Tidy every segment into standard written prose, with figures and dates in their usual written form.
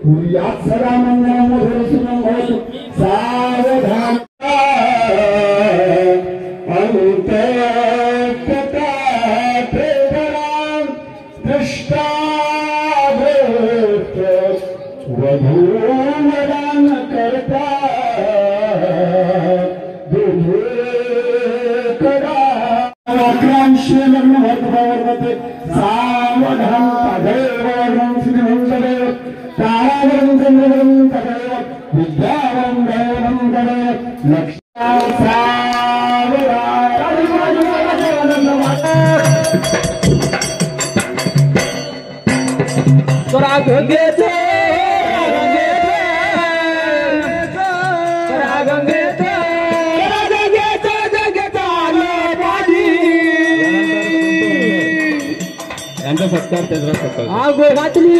यात सदा मंगल मधुर सुमन होत सावधान वधूवरण करता वाक्यांशी लग्न भरपूर सावधान तदेव श्रीमंतदेव तारावरं चंद्रवरं तदेव विद्यावरं दैवं तदेव लक्ष्या सत्कार तेजरा सत्कार आगो घातली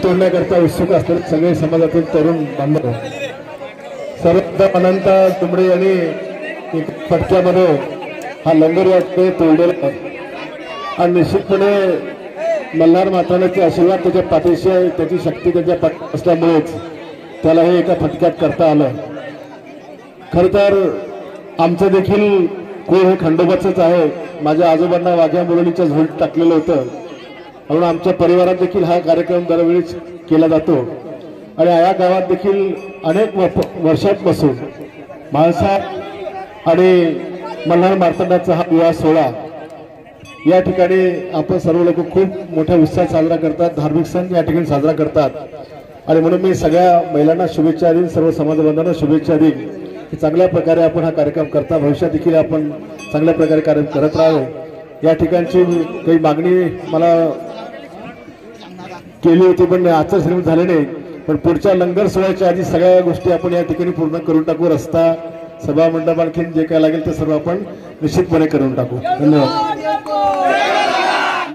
तोडण्याकरता उत्सुक असलेले सगळे समाजातील तरुण बांधव सर्वप्रथम अनंत तुंबडे यांनी फटक्यामध्ये हा लंगर वाटते तोडलेला आणि निश्चितपणे मल्हार मातानाचे आशीर्वाद त्याच्या पाठीशी आहे, त्याची शक्ती त्याच्या पाठीशी असल्यामुळेच त्याला हे एका फटक्यात करता आलं. खर तर आमचं देखील कुळ हे खंडोबाचंच आहे. माझ्या आजोबांना वाघ्या मुरळीच्या झोळीत टाकलेलं होतं, म्हणून आमच्या परिवारात देखील हा कार्यक्रम दरवेळीच केला जातो. आणि या गावात देखील अनेक वर्षांपासून माळसाहेब आणि मल्हार मार्तंडाचा हा विवाह सोहळा या ठिकाणी आपण सर्व लोक खूप मोठ्या उत्साहात साजरा करतात. धार्मिक सण या ठिकाणी साजरा करतात. आणि म्हणून मी सगळ्या महिलांना शुभेच्छा देईन, सर्व समाजबांधवांना शुभेच्छा देईन की चांगल्या प्रकारे आपण हा कार्यक्रम करता. भविष्यात देखील आपण चांगल्या प्रकारे कार्यक्रम करत राहावे. या ठिकाणची काही मागणी मला केली होती पण आचारसंहिता झाले नाही, पण पुढच्या लंगर सोहळ्याच्या आधी सगळ्या गोष्टी आपण या ठिकाणी पूर्ण करून टाकू. रस्ता, सभा मंडप, आणखी जे काय लागेल ते सर्व आपण निश्चितपणे करून टाकू. धन्यवाद.